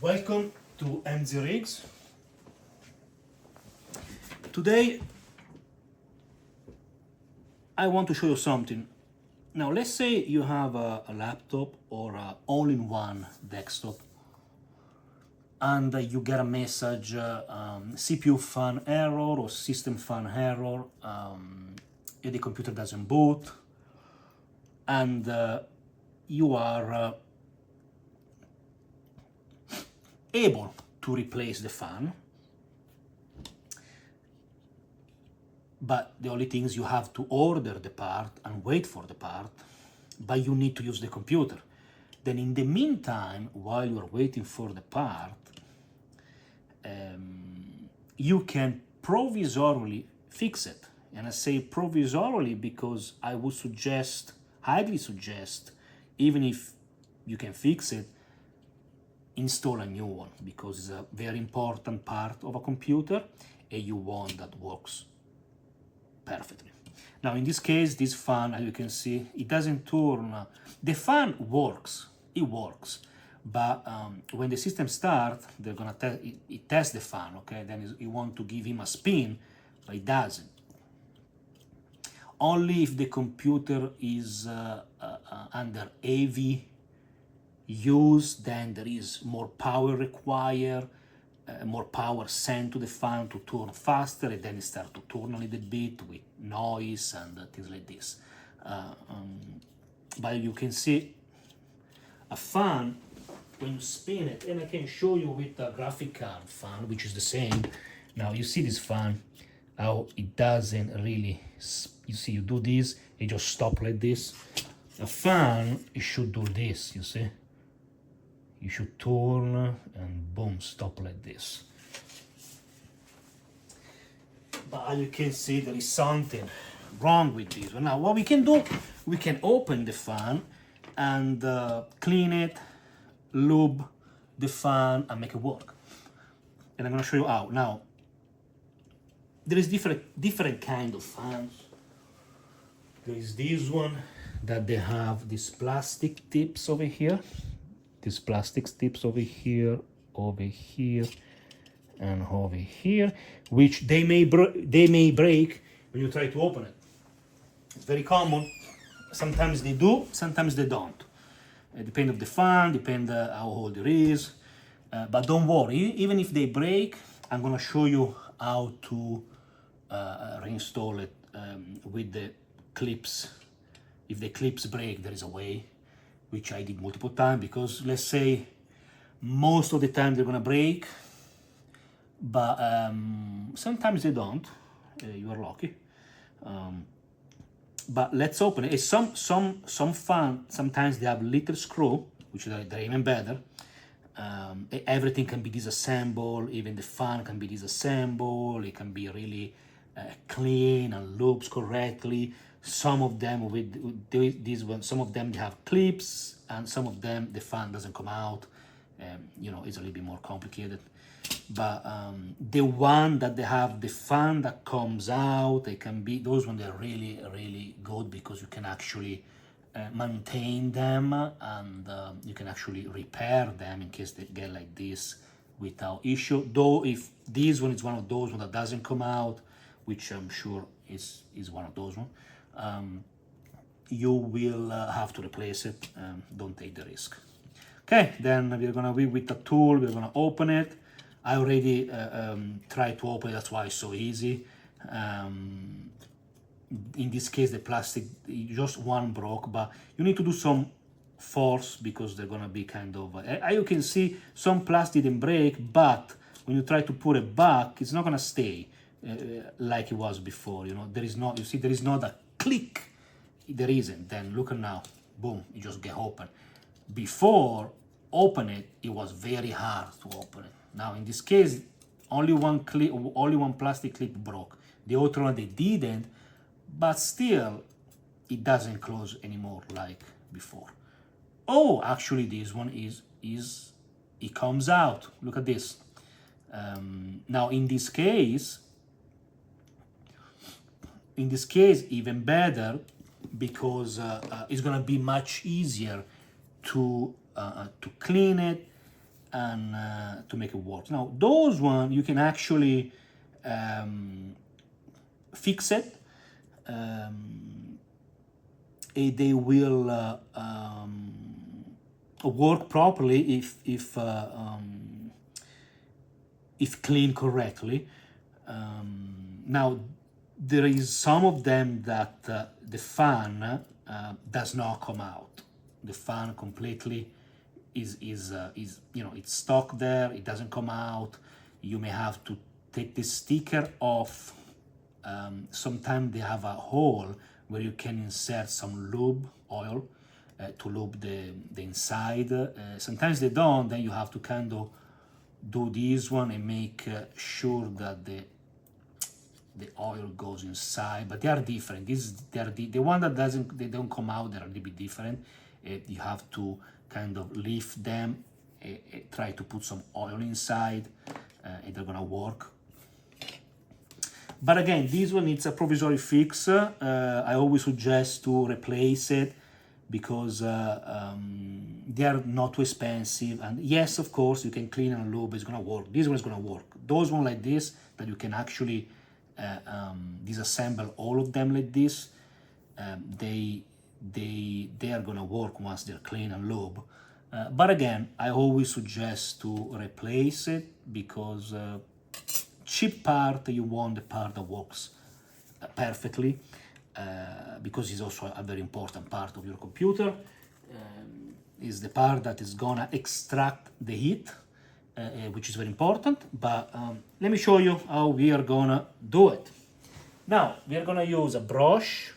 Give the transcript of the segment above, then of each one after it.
Welcome to MZ Rigs. Today I want to show you something. Now let's say you have a laptop or a all-in-one desktop and you get a message, CPU fan error or system fan error, the computer doesn't boot, and you are able to replace the fan, but the only thing is you have to order the part and wait for the part, but you need to use the computer. Then in the meantime, while you're waiting for the part, you can provisorily fix it. And I say provisorily because I would suggest, highly suggest, even if you can fix it, install a new one, because it's a very important part of a computer and you want that works perfectly. Now in this case, this fan, as you can see, it doesn't turn. The fan works, it works, but when the system starts, they're gonna it test the fan, okay? Then you want to give him a spin, but it doesn't. Only if the computer is under heavy use, then there is more power required, more power sent to the fan to turn faster, and then it starts to turn a little bit with noise and things like this. But you can see a fan when you spin it, and I can show you with a graphic card fan, which is the same. Now you see this fan, how it doesn't really, you see, you do this, it just stop like this. A fan, it should do this, you see. You should turn and boom, stop like this. But as you can see, there is something wrong with this. Now what we can do, we can open the fan and clean it, lube the fan and make it work. And I'm gonna show you how. Now, there is different kind of fans. There is this one that they have these plastic tips over here. These plastic tips over here, and over here, which they may break when you try to open it. It's very common. Sometimes they do, sometimes they don't. Depend of the fan, depend how old it is. But don't worry, even if they break, I'm gonna show you how to reinstall it with the clips. If the clips break, there is a way, which I did multiple times, because let's say most of the time they're gonna break, but sometimes they don't. You are lucky. But let's open it. Some fan, sometimes they have little screw, which they're even better. Everything can be disassembled, even the fan can be disassembled. It can be really clean and loops correctly. Some of them with these ones, some of them they have clips, and some of them the fan doesn't come out. You know, it's a little bit more complicated. But the one that they have the fan that comes out, they can be, those ones, they're really good, because you can actually maintain them, and you can actually repair them in case they get like this without issue. Though if this one is one of those ones that doesn't come out, which I'm sure is one of those ones, you will have to replace it. Don't take the risk. Okay, then we're gonna be with the tool, we're gonna open it. I already tried to open it, that's why it's so easy. In this case, the plastic, just one broke, but you need to do some force, because they're gonna be kind of, you can see some plastic didn't break, but when you try to put it back, it's not gonna stay like it was before. You know, there is not, you see, there is not a click, there isn't. Then look at now, boom, you just get open. Before, open it, it was very hard to open it. Now in this case, only one plastic clip broke. The other one they didn't, but still it doesn't close anymore like before. Oh, actually this one it comes out. Look at this. Now in this case even better, because it's gonna be much easier to clean it and to make it work. Now those one you can actually fix it, and they will work properly if cleaned correctly. Now there is some of them that the fan does not come out. The fan completely is it's stuck there. It doesn't come out. You may have to take the sticker off. Sometimes they have a hole where you can insert some lube oil to lube the inside. Sometimes they don't. Then you have to kind of do this one and make sure that the oil goes inside. But they are different. The one that they don't come out. They're a little bit different. You have to kind of lift them, try to put some oil inside, and they're gonna work. But again, this one needs a provisory fix. I always suggest to replace it because they are not too expensive. And yes, of course, you can clean and lube. It's gonna work. This one is gonna work. Those one like this that you can actually disassemble all of them like this. They are gonna work once they're clean and lube. But again, I always suggest to replace it because cheap part, you want the part that works perfectly, because it's also a very important part of your computer. Is the part that is gonna extract the heat, which is very important. But let me show you how we are gonna do it. Now we are gonna use a brush,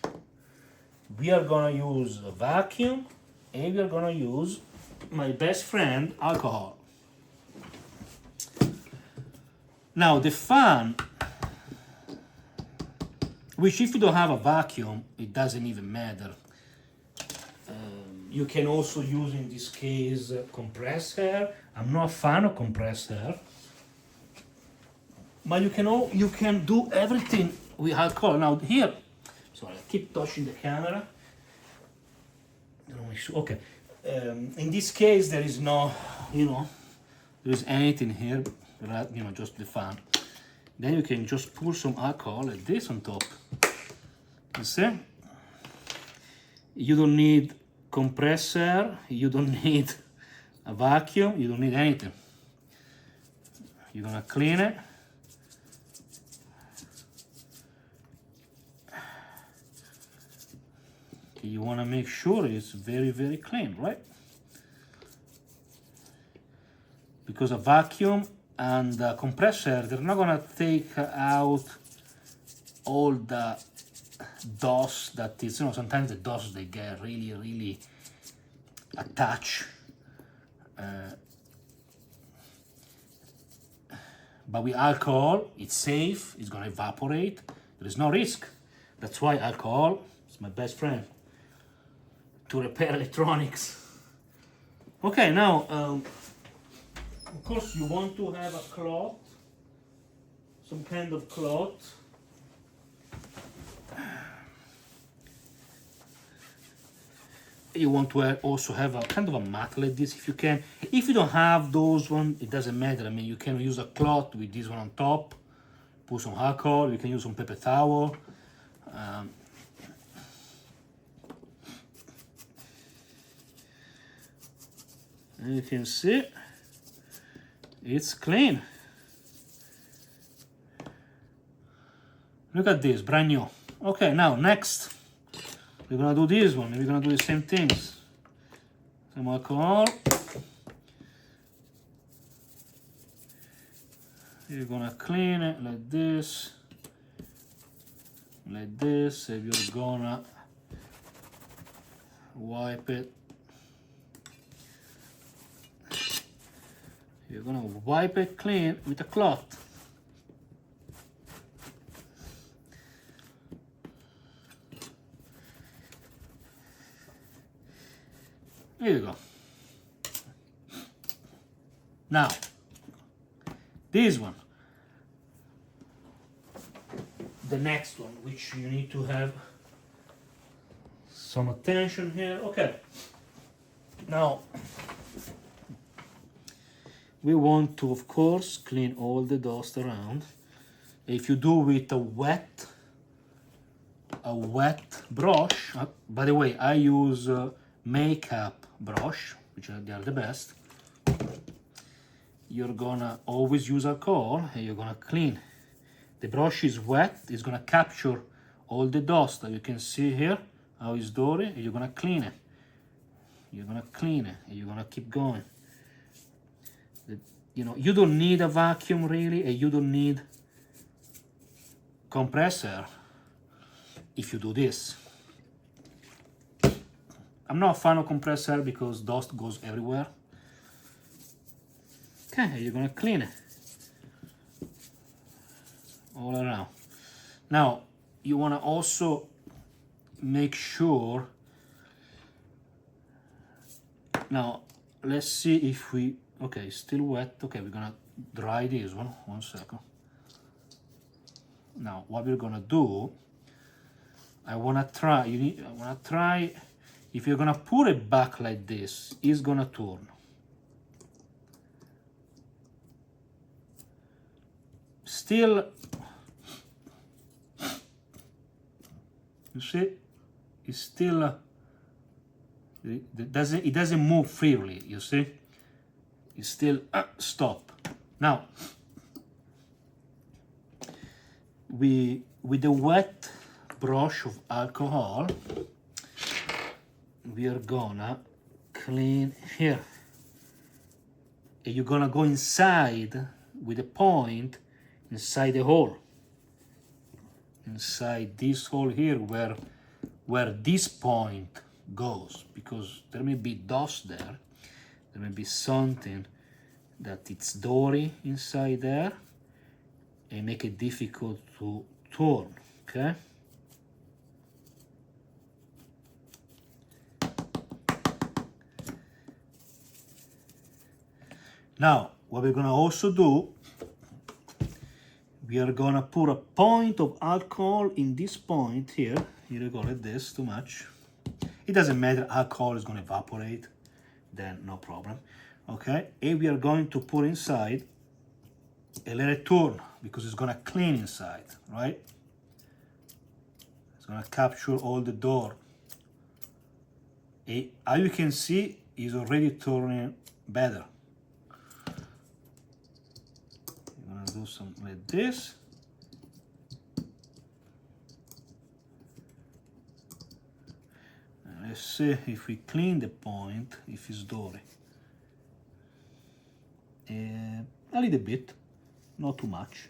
we are gonna use a vacuum, and we are gonna use my best friend, alcohol. Now the fan, which if you don't have a vacuum, it doesn't even matter. You can also use, in this case, compressed air. I'm not a fan of compressed air, but you can do everything with alcohol. Now here, sorry, I keep touching the camera. Okay. In this case, there is no, there is anything here, just the fan. Then you can just pour some alcohol like this on top. You see? You don't need compressor, you don't need a vacuum, you don't need anything. You're gonna clean it. You want to make sure it's very, very clean, right? Because a vacuum and a compressor, they're not going to take out all the dust that is, sometimes the dust, they get really, really attached. But with alcohol, it's safe, it's going to evaporate, there is no risk. That's why alcohol is my best friend to repair electronics. Okay, now, of course you want to have a cloth, some kind of cloth. You want to also have a kind of a mat like this if you can. If you don't have those one, it doesn't matter. I mean, you can use a cloth with this one on top, put some alcohol, you can use some paper towel. And you can see it's clean. Look at this, brand new. Okay, now next we're gonna do this one. We're gonna do the same things. Some alcohol. You're gonna clean it like this, and you're gonna wipe it. You're gonna wipe it clean with a cloth. There you go. Now, this one, the next one, which you need to have some attention here. Okay. Now, we want to, of course, clean all the dust around. If you do with a wet brush, by the way, I use makeup brush, which they are the best. You're gonna always use alcohol and you're gonna clean. The brush is wet, it's gonna capture all the dust that you can see here, how it's dirty, and you're gonna clean it. You're gonna clean it and you're gonna keep going. You know, you don't need a vacuum really, and you don't need compressor if you do this. I'm not a fan of compressor because dust goes everywhere. Okay, you're gonna clean it all around. Now, you wanna also make sure, now let's see if we, okay, it's still wet. Okay, we're gonna dry this one second. Now, what we're gonna do, I wanna try, if you're gonna put it back like this, it's gonna turn. Still, you see, it's still, it doesn't move freely, you see? It's still, stop. Now, with the wet brush of alcohol, we are gonna clean here. And you're gonna go inside with a point inside the hole. Inside this hole here where this point goes, because there may be dust there. There may be something that it's dirty inside there and make it difficult to turn, okay? Now, what we're gonna also do, we are gonna put a point of alcohol in this point here. Here you go, like this, too much. It doesn't matter, alcohol is gonna evaporate, then no problem. Okay, and we are going to put inside and let it turn because it's gonna clean inside, right? It's gonna capture all the dirt. And as you can see, it's already turning better. Do something like this. And let's see if we clean the point, if it's dirty. A little bit, not too much,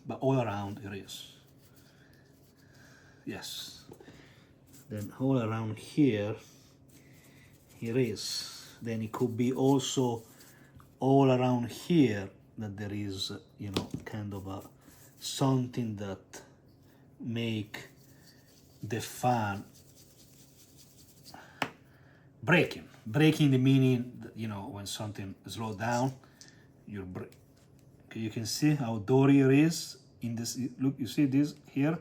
but all around it is. Yes. Then all around here, it is. Then it could be also all around here that there is, you know, kind of a something that make the fan breaking the meaning that, you know, when something slow down, you're okay, you can see how dirty it is in this. Look, you see this here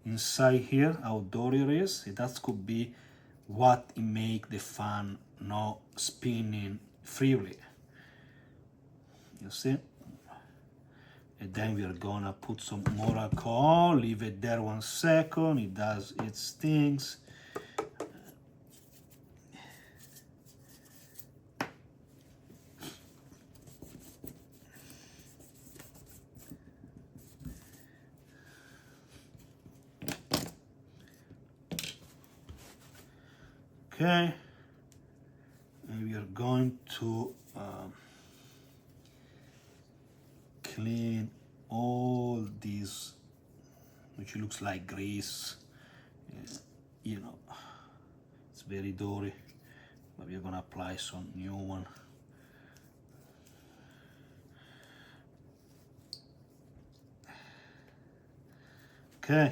inside here, how dirty it is. That could be what make the fan not spinning freely. You see? And then we are gonna put some more alcohol, leave it there 1 second, it does its things. Okay, and we are going to clean all these, which looks like grease. You know, it's very dirty, but we're gonna apply some new one. Okay,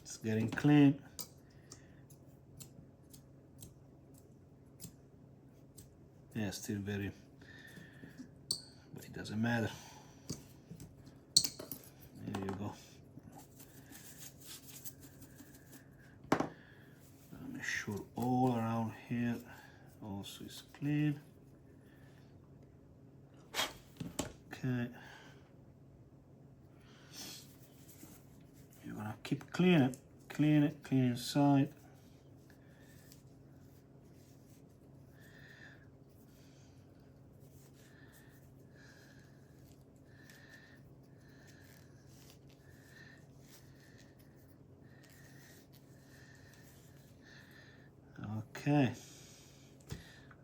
it's getting clean. Yeah, still very, but it doesn't matter. There you go. Make sure all around here also is clean. Okay. You're gonna keep clean inside. Okay.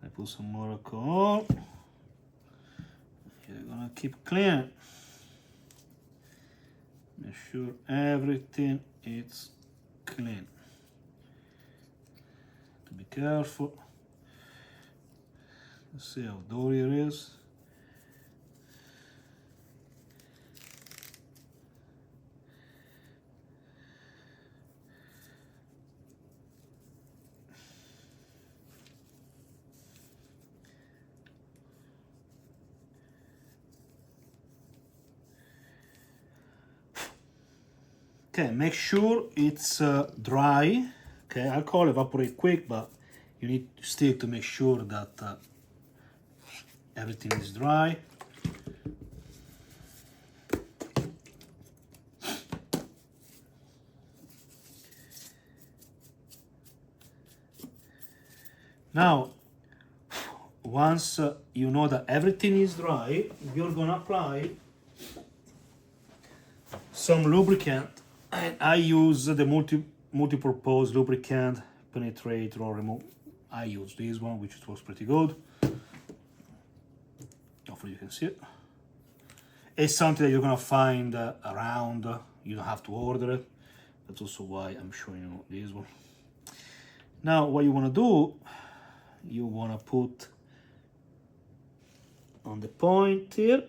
I put some more alcohol. You're gonna keep clean. Make sure everything is clean. To be careful. Let's see how dirty it is. Okay, make sure it's dry. Okay, alcohol evaporate quick, but you need still to make sure that everything is dry. Now, once you know that everything is dry, you're gonna apply some lubricant. And I use the multi-purpose lubricant, penetrate, roll, remove. I use this one, which works pretty good. Hopefully you can see it. It's something that you're gonna find around. You don't have to order it. That's also why I'm showing you this one. Now, what you wanna do, you wanna put on the point here,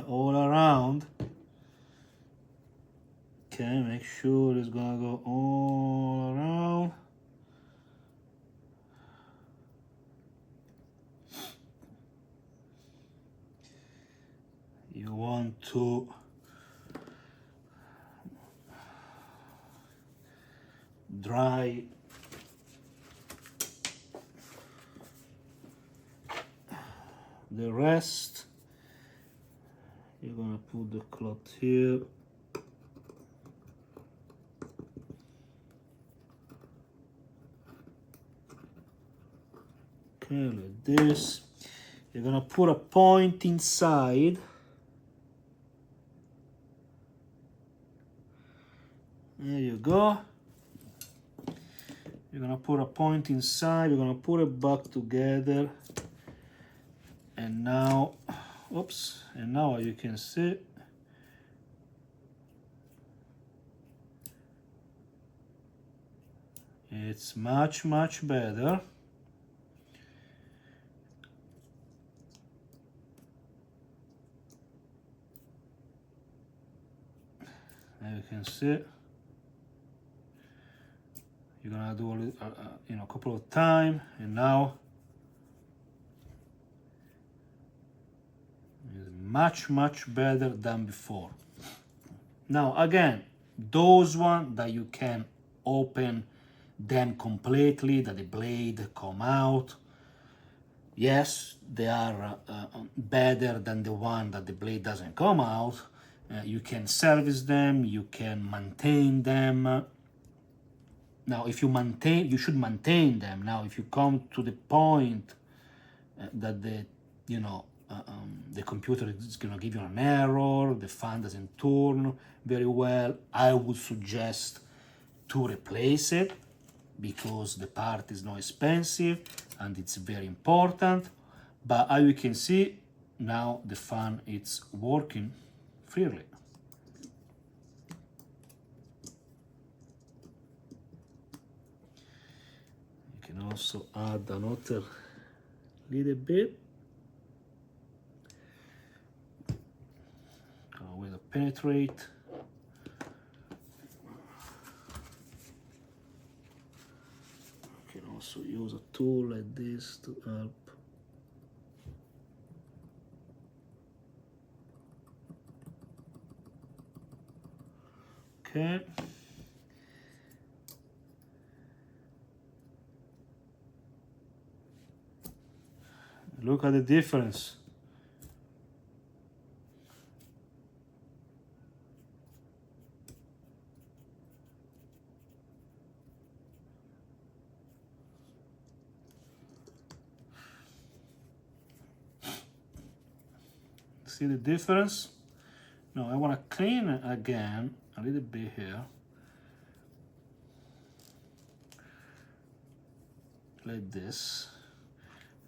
all around. Okay, make sure it's gonna go all around. You want to dry the rest. You're gonna put the cloth here. Okay, like this. You're gonna put a point inside. There you go. You're gonna put a point inside. You're gonna put it back together. And now, oops, and now you can see, it's much better. As you can see, you're gonna do a couple of times, and now it's much better than before. Now again, those one that you can open them completely, that the blade come out, yes, they are better than the one that the blade doesn't come out. You can service them, you can maintain them. Now, if you should maintain them. Now, if you come to the point that the computer is gonna give you an error, the fan doesn't turn very well, I would suggest to replace it, because the part is not expensive and it's very important. But as you can see, now the fan it's working freely. You can also add another little bit with a penetrate. You can also use a tool like this to help. Okay. Look at the difference. See the difference? No, I want to clean it again a little bit here. Like this.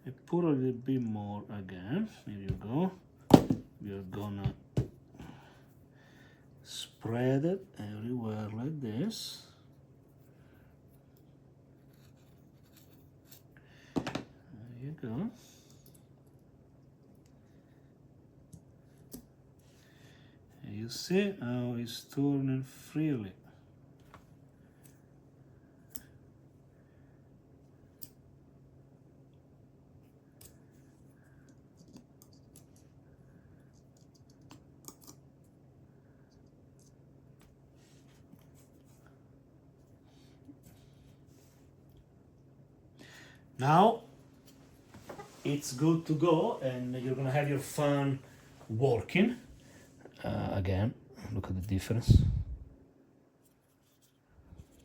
I put a little bit more again. Here you go. We are gonna spread it everywhere like this. There you go. And you see how it's turning freely. Now it's good to go, and you're gonna have your fan working. Again, look at the difference.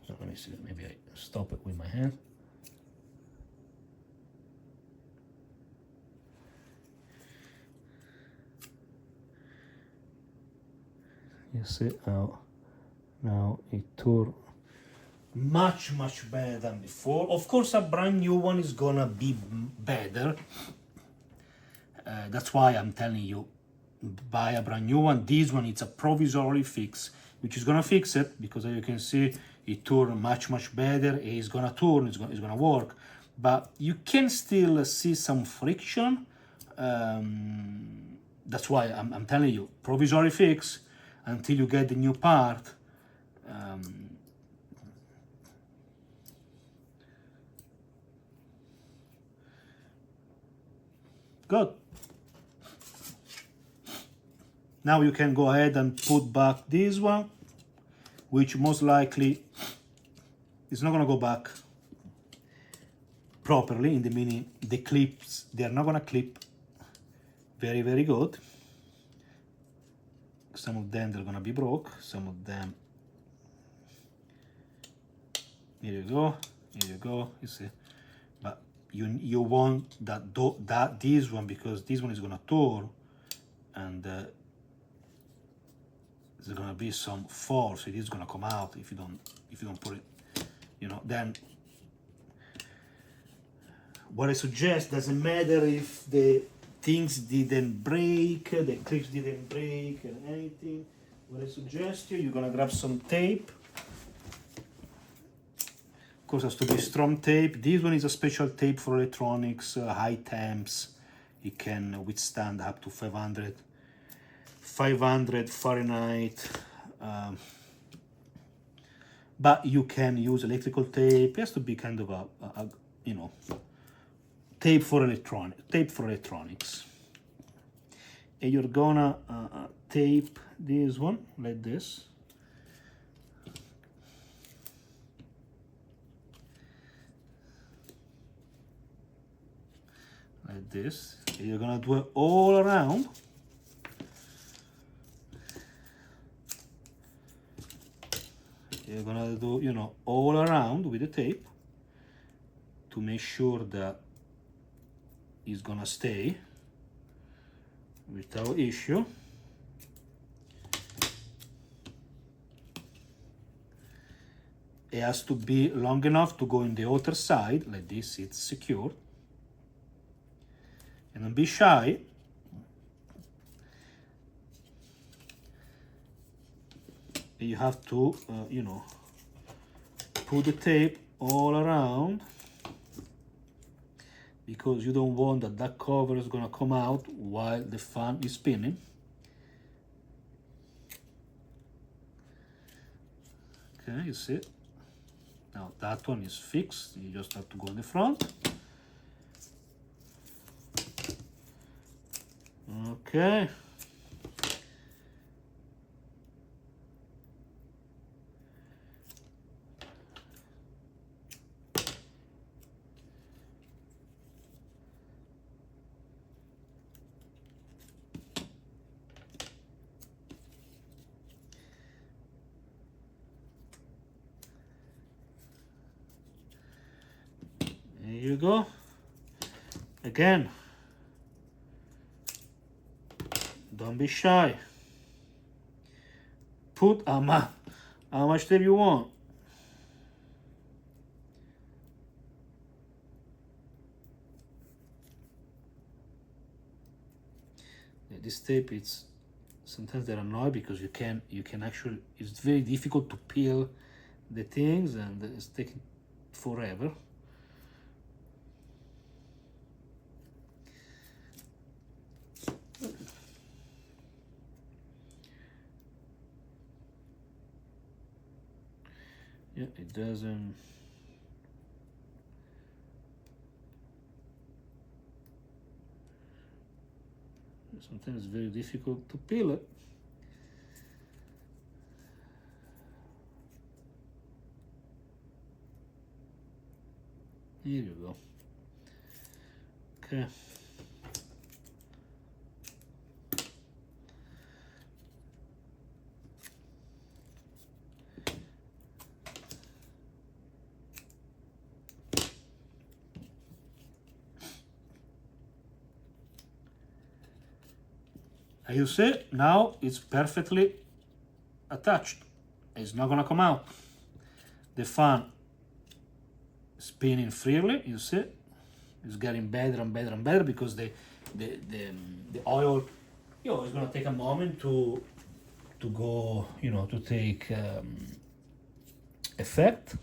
Let me see, maybe I stop it with my hand. You see how now it turned much better than before. Of course, a brand new one is gonna be better. That's why I'm telling you, buy a brand new one. This one, it's a provisory fix, which is gonna fix it, because as you can see, it turned much better. It's gonna turn, it's gonna work, but you can still see some friction. That's why I'm telling you, provisory fix until you get the new part. Good. Now you can go ahead and put back this one, which most likely is not gonna go back properly, in the meaning the clips, they are not gonna clip very good. Some of them they're gonna be broke, some of them, here you go, you see. But you want that this one, because this one is gonna turn, and there's gonna be some force. It is gonna come out if you don't put it, then what I suggest, doesn't matter if the things didn't break, the clips didn't break and anything. What I suggest you're gonna grab some tape. Of course, it has to be strong tape. This one is a special tape for electronics, high temps. It can withstand up to 500 Fahrenheit. But you can use electrical tape. It has to be kind of a tape for electronics. And you're gonna tape this one like this. Like this. And you're gonna do it all around. You're gonna do, all around with the tape to make sure that it's gonna stay without issue. It has to be long enough to go in the other side, like this, it's secure. And don't be shy. You have to, put the tape all around, because you don't want that cover is gonna come out while the fan is spinning. Okay, you see? Now that one is fixed. You just have to go in the front. Okay. There you go. Again, don't be shy. Put how much tape you want. Yeah, this tape, it's sometimes they're annoying because you can actually, it's very difficult to peel the things and it's taking forever. Yeah, it doesn't. Sometimes it's very difficult to peel it. Here you go. Okay. As you see, now it's perfectly attached. It's not gonna come out. The fan spinning freely, you see, it's getting better and better and better because the oil, it's gonna take a moment to go, to take effect,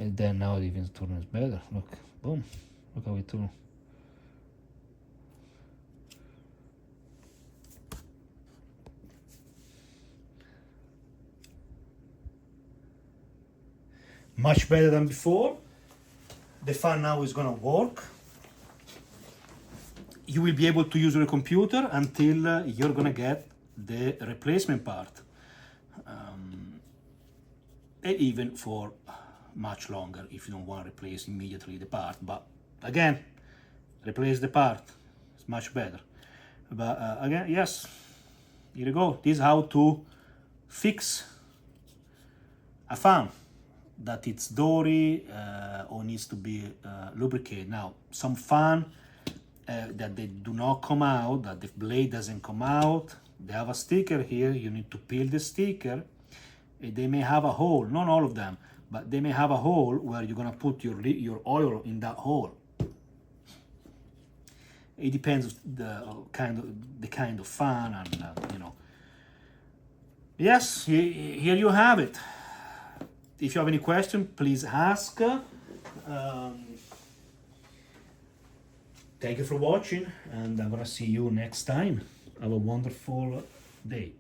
and then now it even turns better. Look, boom, look how it turns. Much better than before. The fan now is gonna work. You will be able to use your computer until you're gonna get the replacement part, and even for much longer if you don't want to replace immediately the part. But again, replace the part. It's much better. But again, yes, here you go. This is how to fix a fan that it's dirty or needs to be lubricated. Now, some fan that they do not come out, that the blade doesn't come out, they have a sticker here. You need to peel the sticker. They may have a hole, not all of them, but they may have a hole where you're gonna put your oil in that hole. It depends the kind of fan, and Yes, here you have it. If you have any question, please ask. Thank you for watching, and I'm gonna see you next time. Have a wonderful day.